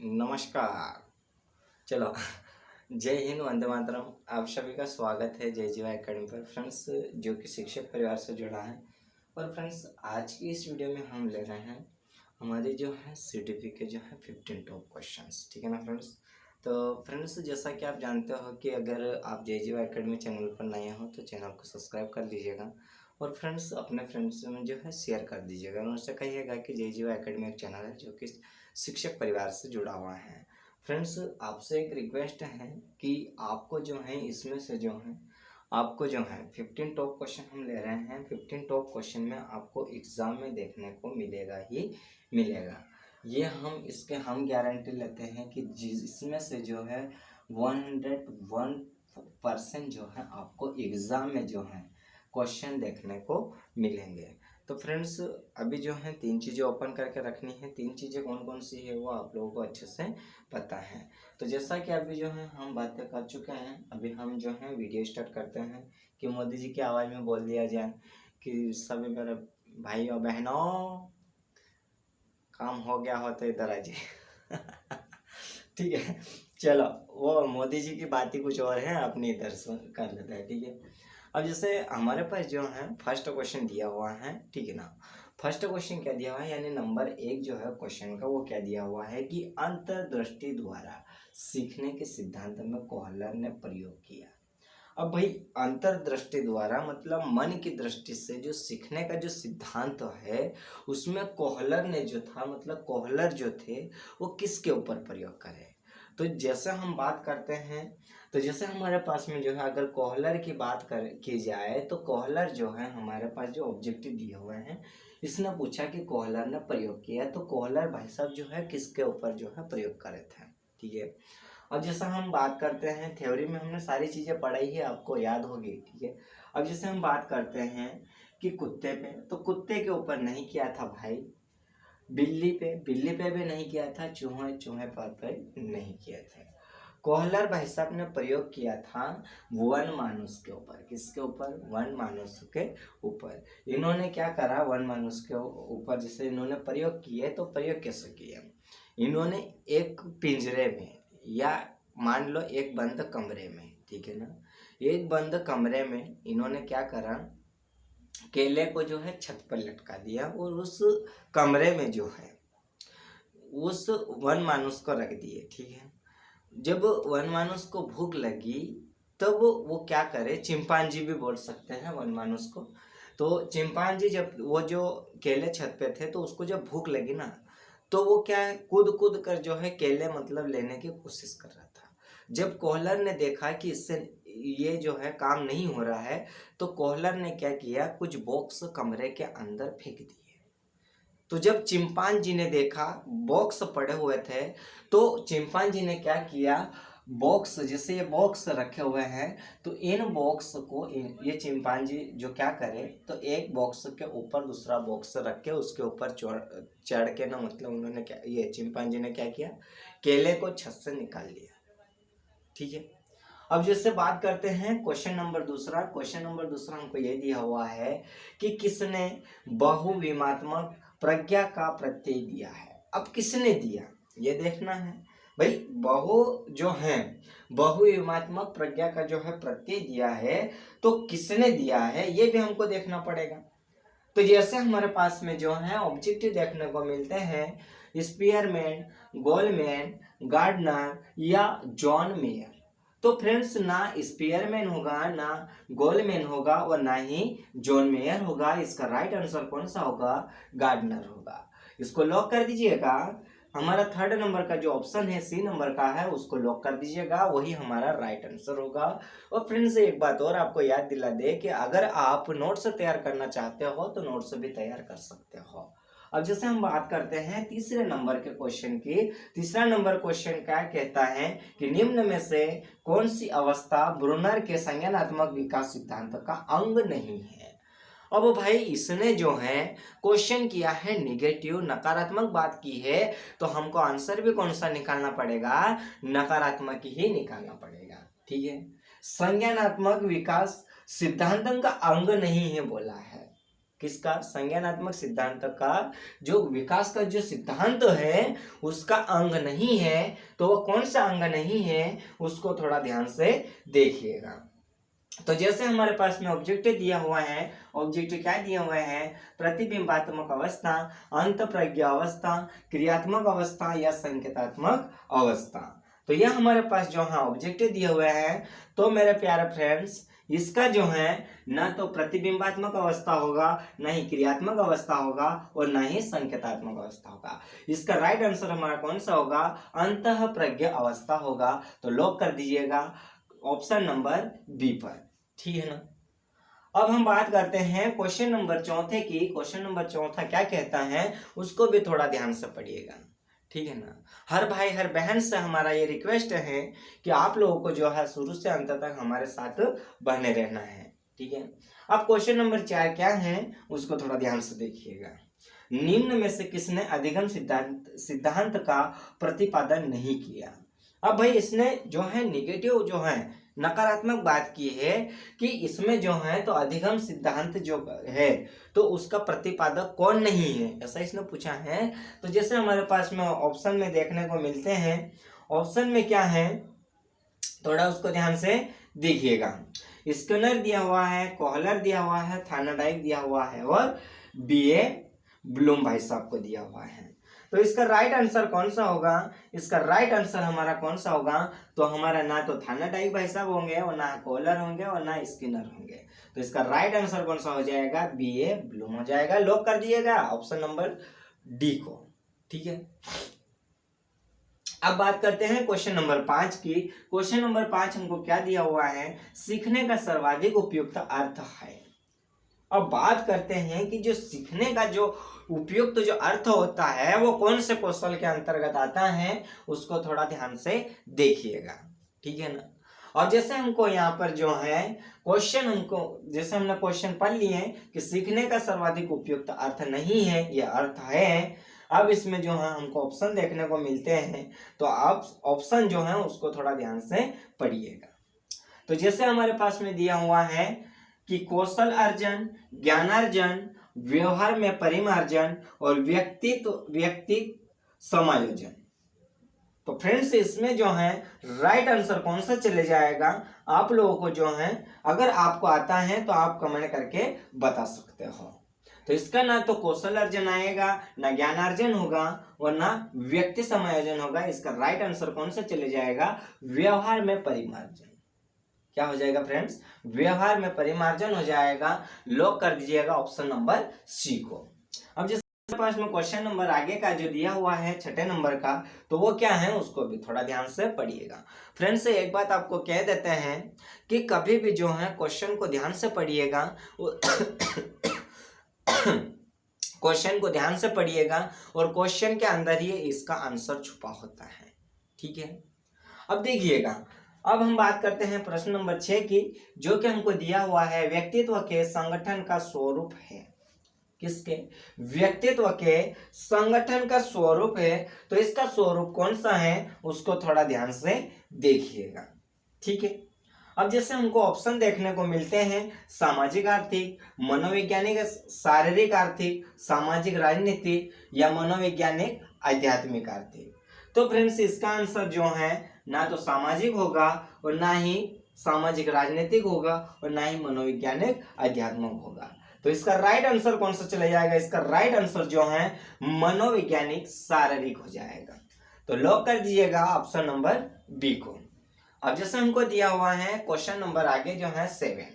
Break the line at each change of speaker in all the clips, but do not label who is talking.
नमस्कार। चलो जय हिंद, वंदे मातरम। आप सभी का स्वागत है जय जीवा एकेडमी पर फ्रेंड्स, जो कि शिक्षक परिवार से जुड़ा है। और फ्रेंड्स, आज की इस वीडियो में हम ले रहे हैं हमारे जो है सीटीपी के जो है 15 टॉप क्वेश्चंस, ठीक है ना फ्रेंड्स। तो फ्रेंड्स, जैसा कि आप जानते हो कि अगर आप जय जीवा एकेडमी चैनल पर नए हो तो चैनल को सब्सक्राइब कर लीजिएगा और फ्रेंड्स अपने फ्रेंड्स में जो है शेयर कर दीजिएगा और उनसे कहिएगा कि जय जीवा एकेडमी एक चैनल है जो कि शिक्षक परिवार से जुड़ा हुआ है। फ्रेंड्स, आपसे एक रिक्वेस्ट है कि आपको जो है इसमें से जो है आपको जो है 15 टॉप क्वेश्चन हम ले रहे हैं। 15 टॉप क्वेश्चन में आपको एग्ज़ाम में देखने को मिलेगा ही मिलेगा। ये हम गारंटी लेते हैं कि इसमें से जो है 101% जो है आपको एग्ज़ाम में जो है क्वेश्चन देखने को मिलेंगे। तो फ्रेंड्स, अभी जो है 3 चीज़ें ओपन करके रखनी है। 3 चीज़ें कौन कौन सी है वो आप लोगों को अच्छे से पता है। तो जैसा कि अभी जो है हम बातें कर चुके हैं, अभी हम जो है वीडियो स्टार्ट करते हैं कि मोदी जी की आवाज़ में बोल दिया जाए कि सभी मेरे भाई और बहनों, काम हो गया हो तो इधर आ जाइए। ठीक है, चलो वो मोदी जी की बात ही कुछ और है, अपनी इधर से कर लेते हैं। ठीक है, अब जैसे हमारे पास जो है फर्स्ट क्वेश्चन दिया हुआ है, ठीक है ना। फर्स्ट क्वेश्चन क्या दिया हुआ है, यानी नंबर 1 जो है क्वेश्चन का, वो क्या दिया हुआ है कि अंतर्दृष्टि द्वारा सीखने के सिद्धांत में कोहलर ने प्रयोग किया। अब भाई, अंतर्दृष्टि द्वारा मतलब मन की दृष्टि से जो सीखने का जो सिद्धांत है, उसमें कोहलर ने जो था, मतलब कोहलर जो थे वो किसके ऊपर प्रयोग करे। तो जैसे हम बात करते हैं, तो जैसे हमारे पास में जो है अगर कोहलर की बात की जाए तो कोहलर जो है हमारे पास जो ऑब्जेक्टिव दिए हुए हैं, इसने पूछा कि कोहलर ने प्रयोग किया, तो कोहलर भाई साहब जो है किसके ऊपर जो है प्रयोग करे थे। ठीक है, अब जैसा हम बात करते हैं, थ्योरी में हमने सारी चीज़ें पढ़ाई है, आपको याद होगी। ठीक है, अब जैसे हम बात करते हैं कि कुत्ते पे, तो कुत्ते के ऊपर नहीं किया था भाई। बिल्ली पे भी नहीं किया था। चूहे पर नहीं किया था। कोहलर भाई साहब ने प्रयोग किया था वन मानुस के ऊपर। किसके ऊपर? वन मानुस के ऊपर। इन्होंने क्या करा, वन मानुस के ऊपर जैसे इन्होंने प्रयोग किए, तो प्रयोग कैसे किए? इन्होंने एक पिंजरे में, या मान लो एक बंद कमरे में, ठीक है ना, एक बंद कमरे में इन्होंने क्या करा, केले को जो है छत पर लटका दिया और उस कमरे में जो है उस वन मानुस को रख दिए। ठीक है, जब वन मानुस को भूख लगी तब वो क्या करे, चिंपांजी भी बोल सकते हैं वन मानुस को। तो चिंपांजी जब वो जो केले छत पे थे, तो उसको जब भूख लगी ना, तो वो क्या है, कूद कूद कर जो है केले मतलब लेने की कोशिश कर रहा था। जब कोहलर ने देखा कि इससे ये जो है काम नहीं हो रहा है, तो कोहलर ने क्या किया, कुछ बॉक्स कमरे के अंदर फेंक दिए। तो जब चिंपांजी ने देखा बॉक्स पड़े हुए थे, तो चिंपांजी ने क्या किया, बॉक्स, जैसे ये बॉक्स रखे हुए हैं, तो इन बॉक्स को ये चिंपांजी जो क्या करे, तो एक बॉक्स के ऊपर दूसरा बॉक्स रख के उसके ऊपर चढ़ के ना, मतलब उन्होंने क्या, ये चिंपांजी ने क्या किया, केले को छत से निकाल लिया। ठीक है, अब जैसे बात करते हैं क्वेश्चन नंबर दूसरा। क्वेश्चन नंबर दूसरा हमको ये दिया हुआ है कि किसने बहुविमात्मक प्रज्ञा का प्रत्यय दिया है। अब किसने दिया ये देखना है भाई। जो है बहुविमात्मक प्रज्ञा का जो है प्रत्यय दिया है, तो किसने दिया है ये भी हमको देखना पड़ेगा। तो जैसे हमारे पास में जो है ऑब्जेक्टिव देखने को मिलते हैं, स्पीयरमैन, गोलमैन, गार्डनर या जॉन मेयर। तो फ्रेंड्स, ना स्पीयरमैन होगा, ना गोलमैन होगा और ना ही जॉन मेयर होगा। इसका राइट आंसर कौन सा होगा? गार्डनर होगा। इसको लॉक कर दीजिएगा। हमारा थर्ड नंबर का जो ऑप्शन है, सी नंबर का है, उसको लॉक कर दीजिएगा, वही हमारा राइट आंसर होगा। और फ्रेंड्स, एक बात और आपको याद दिला दे कि अगर आप नोट्स तैयार करना चाहते हो तो नोट्स भी तैयार कर सकते हो। अब जैसे हम बात करते हैं तीसरे नंबर के क्वेश्चन की। तीसरा नंबर क्वेश्चन क्या कहता है कि निम्न में से कौन सी अवस्था ब्रूनर के संज्ञानात्मक विकास सिद्धांत का अंग नहीं है। अब भाई, इसने जो है क्वेश्चन किया है निगेटिव, नकारात्मक बात की है, तो हमको आंसर भी कौन सा निकालना पड़ेगा? नकारात्मक ही निकालना पड़ेगा। ठीक है, संज्ञानात्मक विकास सिद्धांत का अंग नहीं है बोला है। किसका? संज्ञानात्मक सिद्धांत का जो विकास का जो सिद्धांत है उसका अंग नहीं है। तो वो कौन सा अंग नहीं है उसको थोड़ा ध्यान से देखिएगा। तो जैसे हमारे पास में ऑब्जेक्टिव दिया हुआ है, ऑब्जेक्टिव क्या दिया हुआ है? प्रतिबिंबात्मक अवस्था, अंतःप्रज्ञा अवस्था, क्रियात्मक अवस्था या संकेतात्मक अवस्था। तो यह हमारे पास जो है ऑब्जेक्टिव दिए हुए हैं। तो मेरे प्यारे फ्रेंड्स, इसका जो है ना तो प्रतिबिंबात्मक अवस्था होगा, ना ही क्रियात्मक अवस्था होगा और ना ही संकेतात्मक अवस्था होगा। इसका राइट आंसर हमारा कौन सा होगा? अंतःप्रज्ञा अवस्था होगा। तो लॉक कर दीजिएगा ऑप्शन नंबर बी पर, ठीक है ना। अब हम बात करते हैं क्वेश्चन नंबर चौथे की। क्वेश्चन नंबर चौथा क्या कहता है उसको भी थोड़ा ध्यान से पढ़िएगा, ठीक है ना। हर भाई हर बहन से हमारा ये रिक्वेस्ट है कि आप लोगों को जो है शुरू से अंत तक हमारे साथ बने रहना है, ठीक है। अब क्वेश्चन नंबर 4 क्या है उसको थोड़ा ध्यान से देखिएगा। निम्न में से किसने अधिगम सिद्धांत का प्रतिपादन नहीं किया? अब भाई इसने जो है निगेटिव जो है नकारात्मक बात की है कि इसमें जो है तो अधिगम सिद्धांत जो है तो उसका प्रतिपादक कौन नहीं है, ऐसा इसने पूछा है। तो जैसे हमारे पास में ऑप्शन में देखने को मिलते हैं, ऑप्शन में क्या है थोड़ा उसको ध्यान से देखिएगा। स्किनर दिया हुआ है, कोहलर दिया हुआ है, थार्नडाइक दिया हुआ है और बीए ब्लूम भाई साहब को दिया हुआ है। तो इसका राइट आंसर कौन सा होगा? इसका राइट आंसर हमारा कौन सा होगा? तो हमारा ना तो थार्नडाइक भाई साहब होंगे और ना कोहलर होंगे और ना स्किनर होंगे। तो इसका राइट आंसर कौन सा हो जाएगा? बीए ब्लूम हो जाएगा। लॉक कर दिएगा ऑप्शन नंबर डी को, ठीक है। अब बात करते हैं क्वेश्चन नंबर 5 की। क्वेश्चन नंबर 5 हमको क्या दिया हुआ है? सीखने का सर्वाधिक उपयुक्त अर्थ है। अब बात करते हैं कि जो सीखने का जो उपयुक्त जो अर्थ होता है वो कौन से कौशल के अंतर्गत आता है उसको थोड़ा ध्यान से देखिएगा, ठीक है ना। और जैसे हमको यहाँ पर जो है क्वेश्चन हमको जैसे हमने क्वेश्चन पढ़ लिए कि सीखने का सर्वाधिक उपयुक्त अर्थ नहीं है, यह अर्थ है। अब इसमें जो है हमको ऑप्शन देखने को मिलते हैं, तो आप ऑप्शन जो है उसको थोड़ा ध्यान से पढ़िएगा। तो जैसे हमारे पास में दिया हुआ है कि कौशल अर्जन, ज्ञानार्जन, व्यवहार में परिमार्जन और व्यक्ति समायोजन। तो फ्रेंड्स इसमें जो है राइट आंसर कौन सा चले जाएगा? आप लोगों को जो है अगर आपको आता है तो आप कमेंट करके बता सकते हो। तो इसका ना तो कौशल अर्जन आएगा, ना ज्ञानार्जन होगा और ना व्यक्ति समायोजन होगा। इसका राइट आंसर कौन सा चले जाएगा? व्यवहार में परिमार्जन। क्या हो जाएगा फ्रेंड्स? व्यवहार में परिमार्जन हो जाएगा। लॉक कर दीजिएगा ऑप्शन नंबर सी को। अब जिसके पास में क्वेश्चन नंबर आगे का जो दिया हुआ है 6 नंबर का, तो वो क्या है उसको भी थोड़ा ध्यान से पढ़िएगा। फ्रेंड्स एक बात आपको कह देते हैं कि कभी भी जो है क्वेश्चन को ध्यान से पढ़िएगा क्वेश्चन को ध्यान से पढ़िएगा और क्वेश्चन के अंदर ही इसका आंसर छुपा होता है, ठीक है। अब देखिएगा, अब हम बात करते हैं प्रश्न नंबर 6 की, जो कि हमको दिया हुआ है व्यक्तित्व के संगठन का स्वरूप है। किसके? व्यक्तित्व के संगठन का स्वरूप है। तो इसका स्वरूप कौन सा है उसको थोड़ा ध्यान से देखिएगा, ठीक है। अब जैसे हमको ऑप्शन देखने को मिलते हैं सामाजिक आर्थिक, मनोवैज्ञानिक शारीरिक आर्थिक, सामाजिक राजनीतिक या मनोवैज्ञानिक आध्यात्मिक आर्थिक। तो फ्रेंड्स इसका आंसर जो है ना तो सामाजिक होगा और ना ही सामाजिक राजनीतिक होगा और ना ही मनोवैज्ञानिक आध्यात्मिक होगा। तो इसका राइट आंसर कौन सा चला जाएगा? इसका राइट आंसर जो है मनोवैज्ञानिक शारीरिक हो जाएगा। तो लॉक कर दीजिएगा ऑप्शन नंबर बी को। अब जैसे हमको दिया हुआ है क्वेश्चन नंबर आगे जो है 7,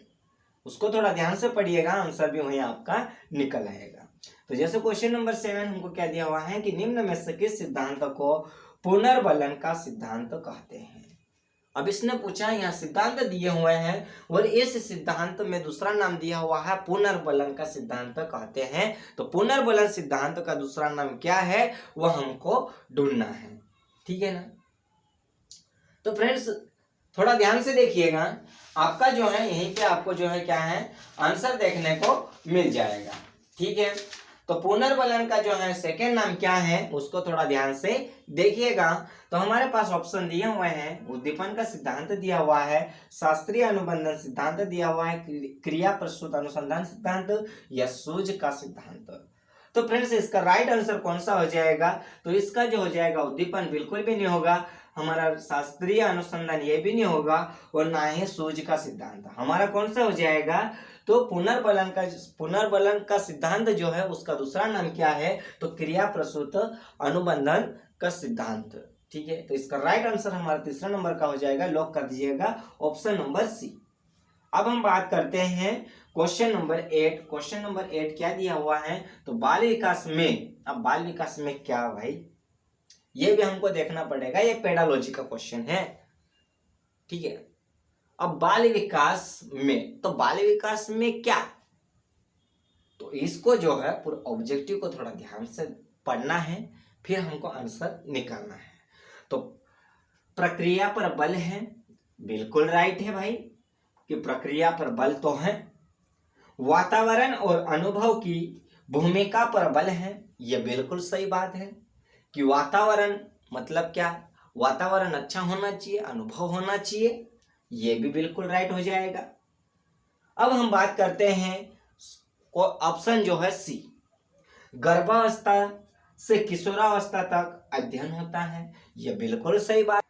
उसको थोड़ा ध्यान से पढ़िएगा, आंसर भी वही आपका निकल आएगा। तो जैसे क्वेश्चन नंबर 7 हमको क्या दिया हुआ है कि निम्न में से किस सिद्धांत को पुनर्बलन का सिद्धांत कहते हैं। अब इसने पूछा, यहाँ सिद्धांत दिए हुए हैं और इस सिद्धांत में दूसरा नाम दिया हुआ है पुनर्बलन का सिद्धांत कहते हैं। तो पुनर्बलन सिद्धांत का दूसरा नाम क्या है वह हमको ढूंढना है, ठीक है ना। तो फ्रेंड्स थोड़ा ध्यान से देखिएगा, आपका जो है यहीं पे आपको जो है क्या है आंसर देखने को मिल जाएगा, ठीक है। तो पुनर्बलन का जो है सेकेंड नाम क्या है उसको थोड़ा ध्यान से देखिएगा। तो हमारे पास ऑप्शन दिए हुए हैं, उद्दीपन का सिद्धांत दिया हुआ है, शास्त्रीय अनुबंधन सिद्धांत दिया हुआ है, क्रिया प्रस्तुत अनुसंधान सिद्धांत या सूझ का सिद्धांत। तो फ्रेंड्स इसका राइट आंसर कौन सा हो जाएगा? तो इसका जो हो जाएगा उद्दीपन बिल्कुल भी नहीं होगा, हमारा शास्त्रीय अनुसंधान ये भी नहीं होगा और ना ही सूझ का सिद्धांत। हमारा कौन सा हो जाएगा? तो पुनर्बलन का सिद्धांत जो है उसका दूसरा नाम क्या है? तो क्रिया प्रसूत अनुबंधन का सिद्धांत। ठीक है, तो इसका राइट आंसर हमारा तीसरा नंबर का हो जाएगा, लॉक कर दीजिएगा ऑप्शन नंबर सी। अब हम बात करते हैं क्वेश्चन नंबर 8। क्वेश्चन नंबर 8 क्या दिया हुआ है? तो बाल विकास में, अब बाल विकास में क्या भाई, ये भी हमको देखना पड़ेगा, ये पेडालॉजी का क्वेश्चन है। ठीक है, अब बाल विकास में, तो बाल विकास में क्या, तो इसको जो है पूरा ऑब्जेक्टिव को थोड़ा ध्यान से पढ़ना है, फिर हमको आंसर निकालना है। तो प्रक्रिया पर बल है, बिल्कुल राइट है भाई कि प्रक्रिया पर बल तो है। वातावरण और अनुभव की भूमिका पर बल है, यह बिल्कुल सही बात है कि वातावरण मतलब क्या, वातावरण अच्छा होना चाहिए, अनुभव होना चाहिए, यह भी बिल्कुल राइट हो जाएगा। अब हम बात करते हैं ऑप्शन जो है सी, गर्भावस्था से किशोरावस्था तक अध्ययन होता है, यह बिल्कुल सही बात।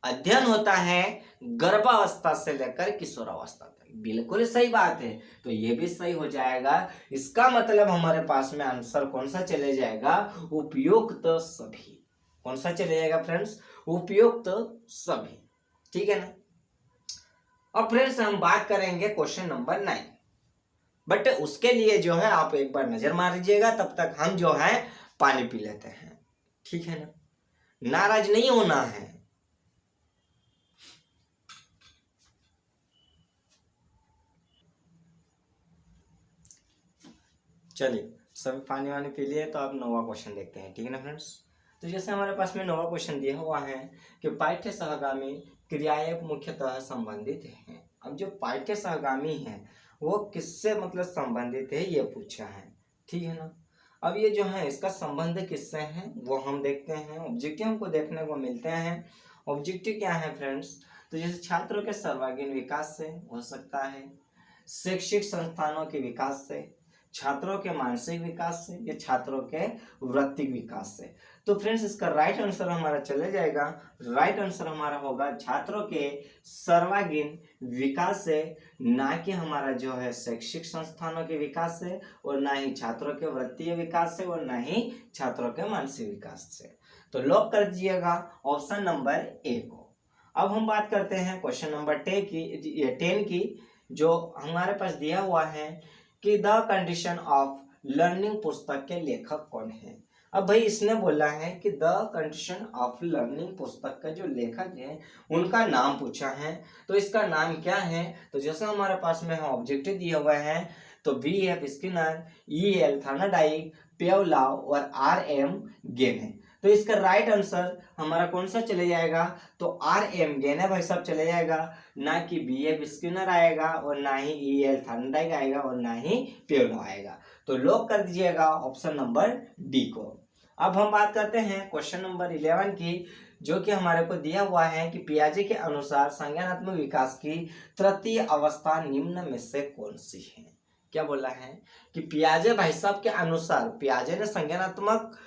अध्ययन होता है गर्भावस्था से लेकर किशोरावस्था तक, बिल्कुल सही बात है, तो ये भी सही हो जाएगा। इसका मतलब हमारे पास में आंसर कौन सा चले जाएगा? उपयुक्त सभी। कौन सा चले जाएगा फ्रेंड्स? उपयुक्त सभी। ठीक है ना। अब फ्रेंड्स हम बात करेंगे क्वेश्चन नंबर 9, बट उसके लिए जो है आप एक बार नजर मार लीजिएगा, तब तक हम जो है पानी पी लेते हैं। ठीक है ना, नाराज नहीं होना है। चलिए सभी पानी वानी पी लिए, तो आप 9वां क्वेश्चन देखते हैं। ठीक है ना फ्रेंड्स। तो जैसे हमारे पास में 9वां क्वेश्चन दिया हुआ है कि पाठ्य सहगामी क्रियाएं मुख्यतः संबंधित हैं। अब जो पाठ्य सहगामी है वो किससे मतलब संबंधित है, ये पूछा है। ठीक है ना। अब ये जो है इसका संबंध किससे है वो हम देखते हैं। ऑब्जेक्टिव हमको देखने को मिलते हैं। ऑब्जेक्टिव क्या है फ्रेंड्स? तो जैसे छात्रों के सर्वांगीण विकास से हो सकता है, शैक्षिक संस्थानों के विकास से, छात्रों के मानसिक विकास से, या छात्रों के वृत्तिक विकास से। तो फ्रेंड्स इसका राइट आंसर हमारा चले जाएगा, राइट आंसर हमारा होगा छात्रों के सर्वांगीण विकास से, ना कि हमारा जो है शैक्षिक संस्थानों के विकास से, और ना ही छात्रों के वृत्तीय विकास से, और ना ही छात्रों के मानसिक विकास से। तो लॉक कर दीजिएगा ऑप्शन नंबर ए को। अब हम बात करते हैं क्वेश्चन नंबर 10 की, जो हमारे पास दिया हुआ है कि द कंडीशन ऑफ लर्निंग पुस्तक के लेखक कौन है। अब भाई इसने बोला है कि द कंडीशन ऑफ लर्निंग पुस्तक का जो लेखक है उनका नाम पूछा है, तो इसका नाम क्या है? तो जैसे हमारे पास में ऑब्जेक्टिव दिए हुए हैं, तो B.F. Skinner, E.L. थॉर्नडाइक, पेवलाव और R.M. गेन है। तो इसका राइट आंसर हमारा कौन सा चले जाएगा? तो R.M. गेन है भाई साहब चले जाएगा, ना कि B.F. स्किनर आएगा, और ना ही E.L. थॉर्नडाइक आएगा, और ना ही पेवलाव आएगा। तो लॉक कर दीजिएगा ऑप्शन नंबर डी को। अब हम बात करते हैं क्वेश्चन नंबर 11 की, जो कि हमारे को दिया हुआ है कि पियाजे के अनुसार संज्ञानात्मक विकास की तृतीय अवस्था निम्न में से कौन सी है। क्या बोला है कि पियाजे भाई साहब के अनुसार, पियाजे ने संज्ञानात्मक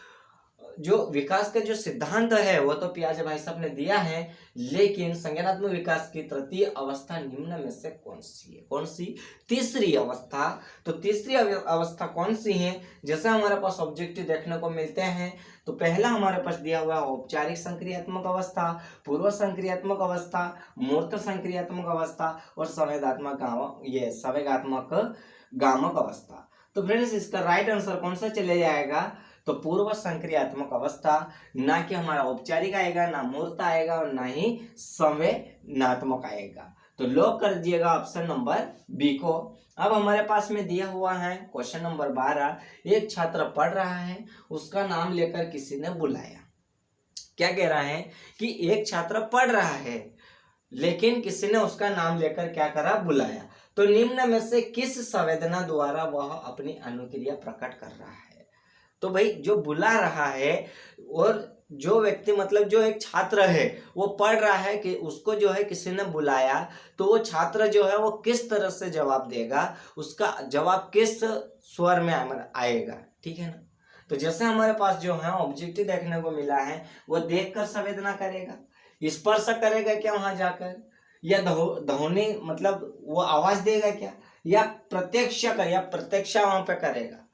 जो विकास का जो सिद्धांत है वो तो पियाजे भाई साहब ने दिया है, लेकिन संज्ञानात्मक विकास की तृतीय अवस्था निम्न में से कौन सी है? कौन सी? तीसरी अवस्था। तो तीसरी अवस्था कौन सी है? जैसे हमारे पास ऑब्जेक्टिव देखने को मिलते हैं, तो पहला हमारे पास दिया हुआ है औपचारिक संक्रियात्मक अवस्था, पूर्व संक्रियात्मक अवस्था, मूर्त संक्रियात्मक अवस्था, और संवेगात्मक गामक अवस्था। तो फ्रेंड्स इसका राइट आंसर कौन सा चले जाएगा? तो पूर्व संक्रियात्मक अवस्था, ना कि हमारा औपचारिक आएगा, ना मूर्त आएगा, और ना ही संवेगात्मक आएगा। तो लॉक कर दिएगा ऑप्शन नंबर बी को। अब हमारे पास में दिया हुआ है क्वेश्चन नंबर 12, एक छात्र पढ़ रहा है, उसका नाम लेकर किसी ने बुलाया। क्या कह रहा है कि एक छात्र पढ़ रहा है, लेकिन किसी ने उसका नाम लेकर क्या करा? बुलाया। तो निम्न में से किस संवेदना द्वारा वह अपनी अनुक्रिया प्रकट कर रहा है? तो भाई जो बुला रहा है और जो व्यक्ति मतलब जो एक छात्र है वो पढ़ रहा है कि उसको जो है किसी ने बुलाया, तो वो छात्र जो है वो किस तरह से जवाब देगा, उसका जवाब किस स्वर में आएगा, ठीक है ना। तो जैसे हमारे पास जो है ऑब्जेक्टिव देखने को मिला है, वो देखकर संवेदना करेगा, स्पर्श करेगा क्या वहां जाकर, या ध्वनि मतलब वो आवाज देगा क्या, या प्रत्यक्षा वहां पे करेगा।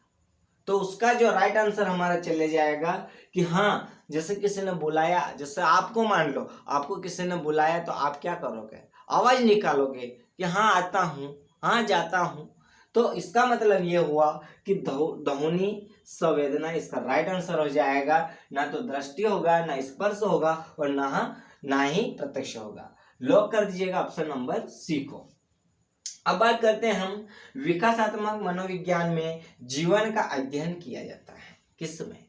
तो उसका जो राइट आंसर हमारा चले जाएगा कि हाँ, जैसे किसी ने बुलाया, जैसे आपको मान लो आपको किसी ने बुलाया तो आप क्या करोगे, आवाज निकालोगे कि हाँ आता हूं, हाँ जाता हूं। तो इसका मतलब ये हुआ कि ध्वनि संवेदना इसका राइट आंसर हो जाएगा। ना तो दृष्टि होगा, ना स्पर्श होगा, और ना ही प्रत्यक्ष होगा। लॉक कर दीजिएगा ऑप्शन नंबर सी को। अब बात करते हैं हम, विकासात्मक मनोविज्ञान में जीवन का अध्ययन किया जाता है किसमें,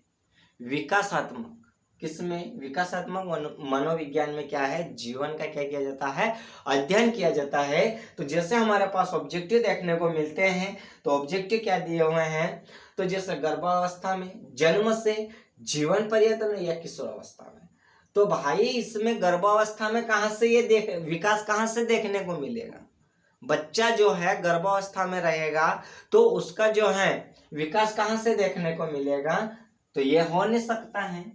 विकासात्मक किसमें, विकासात्मक मनोविज्ञान में क्या है, जीवन का क्या किया जाता है, अध्ययन किया जाता है। तो जैसे हमारे पास ऑब्जेक्टिव देखने को मिलते हैं, तो ऑब्जेक्टिव क्या दिए हुए हैं, तो जैसे गर्भावस्था में, जन्म से, जीवन पर्यंत या किशोरावस्था में। तो भाई इसमें गर्भावस्था में कहां से ये विकास कहां से देखने को मिलेगा, बच्चा जो है गर्भावस्था में रहेगा तो उसका जो है विकास कहां से देखने को मिलेगा, तो ये हो नहीं सकता है।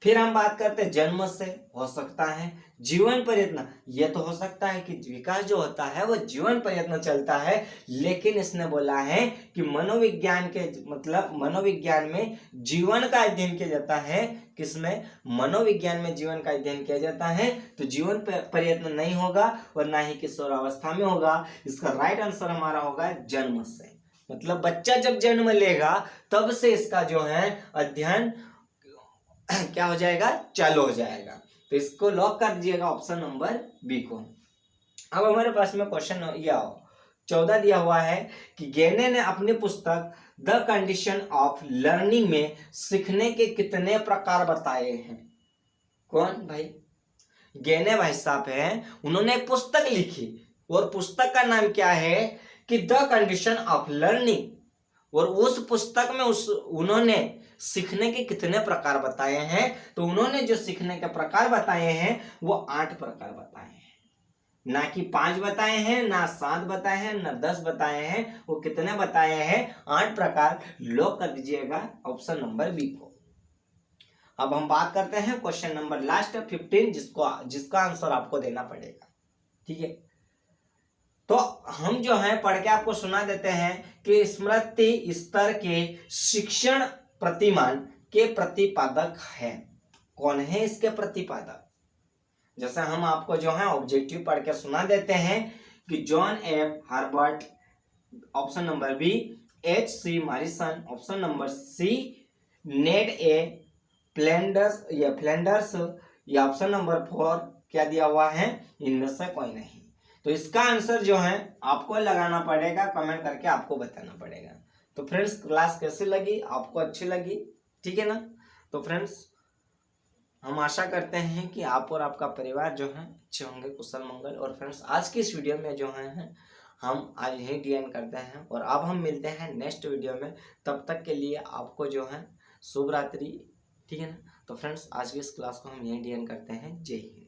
फिर हम बात करते हैं जन्म से, हो सकता है, जीवन पर्यंत, ये तो हो सकता है कि विकास जो होता है वो जीवन पर्यंत चलता है। लेकिन इसने बोला है कि मनोविज्ञान के मतलब मनोविज्ञान में जीवन का अध्ययन किया जाता है, किसमें, मनोविज्ञान में जीवन का अध्ययन किया जाता है। तो जीवन पर्यंत नहीं होगा और ना ही किशोरावस्था में होगा। इसका राइट आंसर हमारा होगा जन्म से, मतलब बच्चा जब जन्म लेगा तब से इसका जो है अध्ययन क्या हो जाएगा, चालू हो जाएगा। तो इसको लॉक कर दीजिएगा ऑप्शन नंबर बी को। अब हमारे पास में क्वेश्चन यह 14 दिया हुआ है कि गेने ने अपनी पुस्तक द कंडीशन ऑफ लर्निंग में सीखने के कितने प्रकार बताए हैं। कौन भाई, गेने भाई साहब हैं, उन्होंने एक पुस्तक लिखी और पुस्तक का नाम क्या है कि द कंडीशन ऑफ लर्निंग, और उस पुस्तक में उन्होंने सीखने के कितने प्रकार बताए हैं। तो उन्होंने जो सीखने के प्रकार बताए हैं वो 8 प्रकार बताए हैं, ना कि 5 बताए हैं, ना 7 बताए हैं, ना 10 बताए हैं, वो कितने बताए हैं, 8 प्रकार। लॉक कर दीजिएगा ऑप्शन नंबर बी को। अब हम बात करते हैं क्वेश्चन नंबर लास्ट 15, जिसका आंसर आपको देना पड़ेगा, ठीक है। तो हम जो है पढ़ के आपको सुना देते हैं कि स्मृति स्तर के शिक्षण प्रतिमान के प्रतिपादक है। कौन है इसके प्रतिपादक, जैसे हम आपको जो है ऑब्जेक्टिव पढ़ के सुना देते हैं कि John F Harbert, option number B, H C Morrison, option number C, Ned A Flanders या ऑप्शन नंबर 4 क्या दिया हुआ है, इनमें से कोई नहीं। तो इसका आंसर जो है आपको लगाना पड़ेगा, कमेंट करके आपको बताना पड़ेगा। तो फ्रेंड्स क्लास कैसी लगी, आपको अच्छी लगी, ठीक है ना। तो फ्रेंड्स हम आशा करते हैं कि आप और आपका परिवार जो है अच्छे होंगे, कुशल मंगल। और फ्रेंड्स आज की इस वीडियो में जो है हम आज यही डीएन करते हैं और अब हम मिलते हैं नेक्स्ट वीडियो में। तब तक के लिए आपको जो है शुभ रात्रि, ठीक है ना। तो फ्रेंड्स आज की इस क्लास को हम यही डीएन करते हैं। जय हिंद।